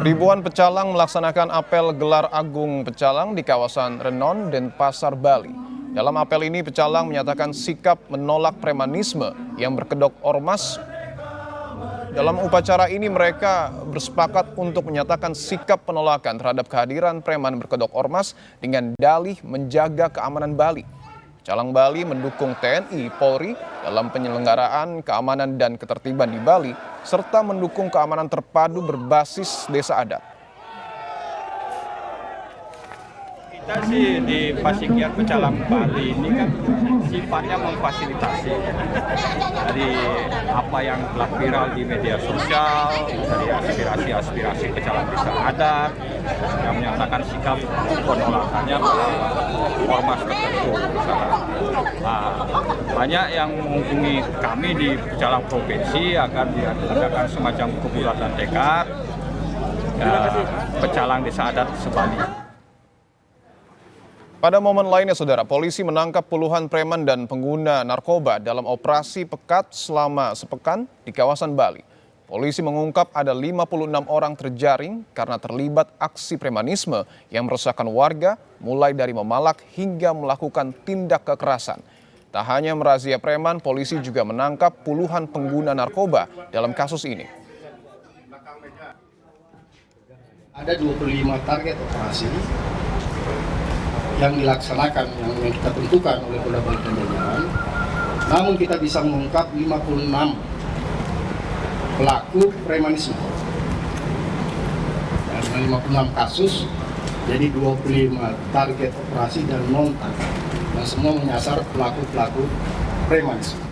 Ribuan pecalang melaksanakan apel gelar agung pecalang di kawasan Renon, Denpasar, Bali. Dalam apel ini, pecalang menyatakan sikap menolak premanisme yang berkedok ormas. Dalam upacara ini, mereka bersepakat untuk menyatakan sikap penolakan terhadap kehadiran preman berkedok ormas dengan dalih menjaga keamanan Bali. Pecalang Bali mendukung TNI, Polri dalam penyelenggaraan keamanan dan ketertiban di Bali, serta mendukung keamanan terpadu berbasis desa adat. Kita sih di Pasikiat Pecalang Bali ini kan sifatnya memfasilitasi dari apa yang telah viral di media sosial, dari aspirasi pecalang desa adat yang menyatakan sikap penolakannya pada ormas tertentu. Banyak yang menghubungi kami di Pecalang Provinsi agar diadakan semacam kebulatan tekad pecalang desa adat sebali. Pada momen lainnya, saudara, polisi menangkap puluhan preman dan pengguna narkoba dalam operasi pekat selama sepekan di kawasan Bali. Polisi mengungkap ada 56 orang terjaring karena terlibat aksi premanisme yang meresahkan warga, mulai dari memalak hingga melakukan tindak kekerasan. Tak hanya merazia preman, polisi juga menangkap puluhan pengguna narkoba dalam kasus ini. Ada 25 target operasi yang dilaksanakan, yang kita tentukan oleh Polda Bali dan jajaran. Namun kita bisa mengungkap 56 pelaku premanisme. Dan 56 kasus, jadi 25 target operasi dan non target. Dan semua menyasar pelaku-pelaku premanisme.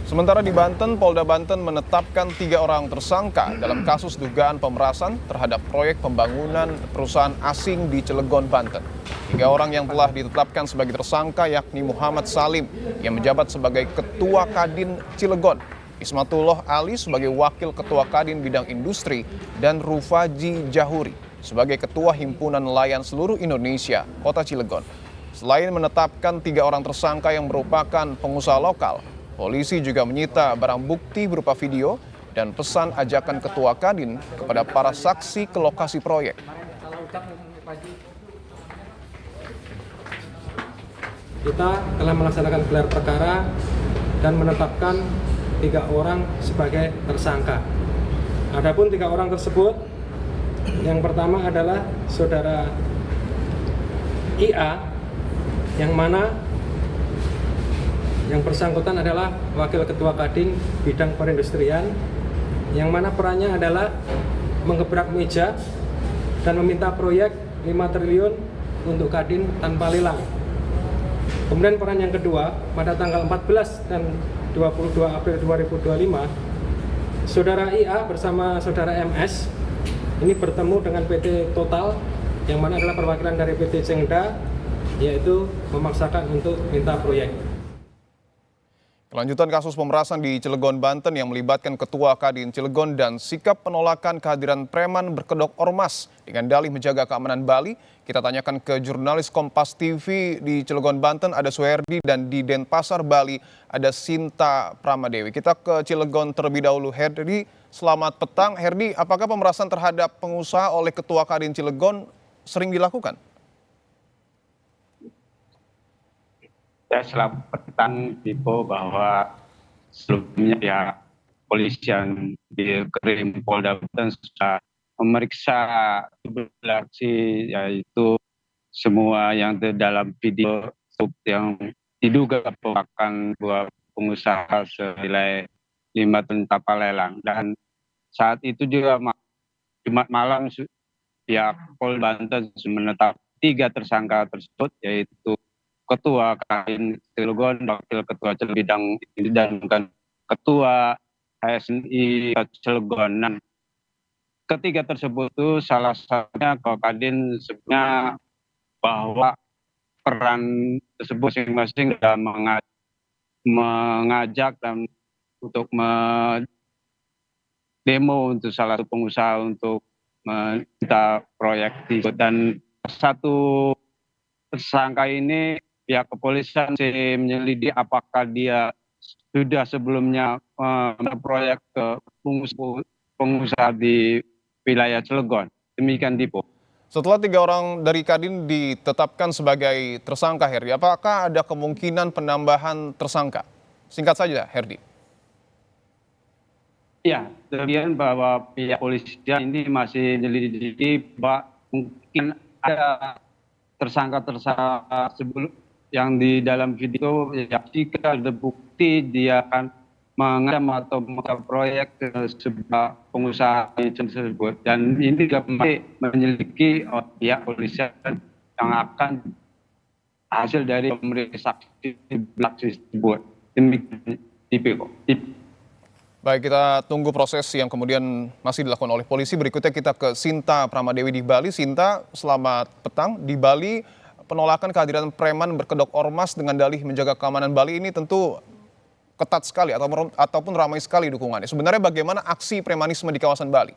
Sementara di Banten, Polda Banten menetapkan 3 orang tersangka dalam kasus dugaan pemerasan terhadap proyek pembangunan perusahaan asing di Cilegon, Banten. 3 orang yang telah ditetapkan sebagai tersangka yakni Muhammad Salim yang menjabat sebagai Ketua Kadin Cilegon, Ismatullah Ali sebagai Wakil Ketua Kadin Bidang Industri, dan Rufaji Jahuri sebagai Ketua Himpunan Nelayan Seluruh Indonesia, Kota Cilegon. Selain menetapkan 3 orang tersangka yang merupakan pengusaha lokal, polisi juga menyita barang bukti berupa video dan pesan ajakan Ketua Kadin kepada para saksi ke lokasi proyek. Kita telah melaksanakan gelar perkara dan menetapkan 3 orang sebagai tersangka. Adapun 3 orang tersebut, yang pertama adalah saudara IA, yang mana yang bersangkutan adalah Wakil Ketua Kadin Bidang Perindustrian, yang mana perannya adalah menggebrak meja dan meminta proyek 5 triliun untuk Kadin tanpa lelang. Kemudian peran yang kedua, pada tanggal 14 dan 22 April 2025, saudara IA bersama saudara MS ini bertemu dengan PT Total, yang mana adalah perwakilan dari PT Cengda, yaitu memaksakan untuk minta proyek. Kelanjutan kasus pemerasan di Cilegon, Banten yang melibatkan Ketua Kadin Cilegon dan sikap penolakan kehadiran preman berkedok ormas dengan dalih menjaga keamanan Bali, kita tanyakan ke jurnalis Kompas TV di Cilegon, Banten, ada Suherdi, dan di Denpasar, Bali, ada Sinta Pramadewi. Kita ke Cilegon terlebih dahulu. Herdi, selamat petang. Herdi, apakah pemerasan terhadap pengusaha oleh Ketua Kadin Cilegon sering dilakukan? Selamat petang, Pipo, bahwa sebelumnya pihak kepolisian di Krim Polda Banten sudah memeriksa aksi, yaitu semua yang dalam video yang diduga merupakan dua pengusaha senilai 5 ton kapal lelang. Dan saat itu juga Jumat malam pihak Polda Banten menetap 3 tersangka tersebut, yaitu Ketua Kadin Cilegon, Wakil Ketua Bidang dan Ketua HSI Cilegon. Dan ketiga tersebut itu salah satunya Ketua Kadin sebenarnya bahwa peran tersebut masing-masing dalam mengajak dan untuk demo untuk salah satu pengusaha untuk meminta proyek tersebut. Dan satu tersangka ini pihak kepolisian masih menyelidiki apakah dia sudah sebelumnya proyek ke pengusaha pengusaha di wilayah Cilegon. Demikian Dipo. Setelah 3 orang dari Kadin ditetapkan sebagai tersangka, Herdi, apakah ada kemungkinan penambahan tersangka? Singkat saja, Herdi. Ya, kemudian bahwa pihak polisian ini masih menyelidiki bahwa mungkin ada tersangka-tersangka sebelum yang di dalam video, ya jika ada bukti dia akan mengancam atau membuka proyek ke sebuah pengusaha tersebut, dan ini juga masih menyelidiki pihak polisian yang akan hasil dari pemeriksaan saksi tersebut. Demikian Dipo. Baik, kita tunggu proses yang kemudian masih dilakukan oleh polisi. Berikutnya kita ke Sinta Pramadewi di Bali. Sinta, selamat petang. Di Bali, penolakan kehadiran preman berkedok ormas dengan dalih menjaga keamanan Bali ini tentu ketat sekali ataupun ramai sekali dukungannya. Sebenarnya bagaimana aksi premanisme di kawasan Bali?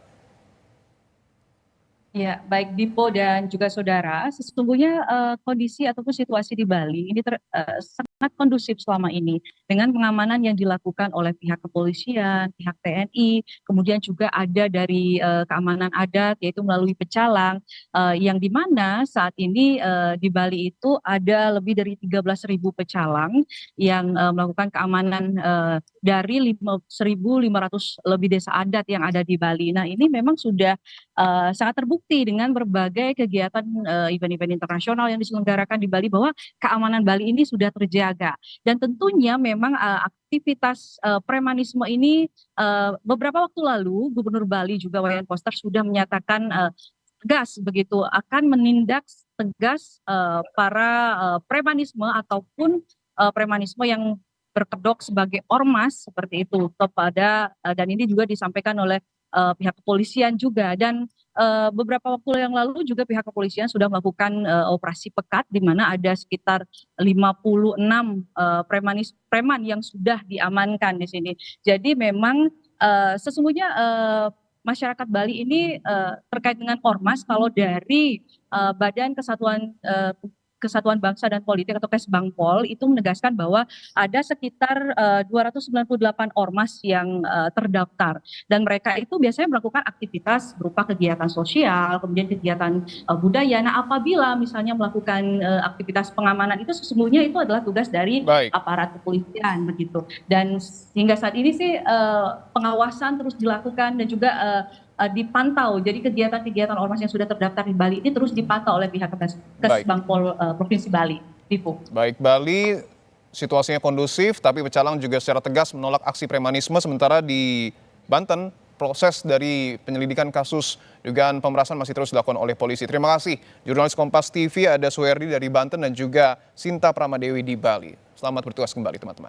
Ya, baik Dipo dan juga saudara, sesungguhnya kondisi ataupun situasi di Bali ini sangat kondusif selama ini dengan pengamanan yang dilakukan oleh pihak kepolisian, pihak TNI, kemudian juga ada dari keamanan adat yaitu melalui pecalang, yang dimana saat ini di Bali itu ada lebih dari 13.000 pecalang yang melakukan keamanan dari 1.500 lebih desa adat yang ada di Bali. Nah, ini memang sudah sangat terbukti dengan berbagai kegiatan event-event internasional yang diselenggarakan di Bali bahwa keamanan Bali ini sudah terjaga, dan tentunya memang aktivitas premanisme ini beberapa waktu lalu Gubernur Bali juga Wayan Koster sudah menyatakan tegas begitu akan menindak tegas para premanisme ataupun premanisme yang berkedok sebagai ormas seperti itu kepada dan ini juga disampaikan oleh pihak kepolisian juga, dan beberapa waktu yang lalu juga pihak kepolisian sudah melakukan operasi pekat di mana ada sekitar 56 preman yang sudah diamankan di sini. Jadi memang sesungguhnya masyarakat Bali ini terkait dengan ormas, kalau dari Badan Kesatuan Bangsa dan Politik atau Kesbangpol itu menegaskan bahwa ada sekitar 298 ormas yang terdaftar, dan mereka itu biasanya melakukan aktivitas berupa kegiatan sosial, kemudian kegiatan budaya. Nah, apabila misalnya melakukan aktivitas pengamanan itu sesungguhnya itu adalah tugas dari aparat kepolisian begitu. Dan hingga saat ini sih pengawasan terus dilakukan dan juga dipantau. Jadi kegiatan-kegiatan ormas yang sudah terdaftar di Bali ini terus dipantau oleh pihak Kesbangpol Provinsi Bali. Dipo. Baik, Bali situasinya kondusif, tapi pecalang juga secara tegas menolak aksi premanisme. Sementara di Banten, proses dari penyelidikan kasus dugaan pemerasan masih terus dilakukan oleh polisi. Terima kasih, jurnalis Kompas TV ada Suherdi dari Banten dan juga Sinta Pramadewi di Bali. Selamat bertugas kembali, teman-teman.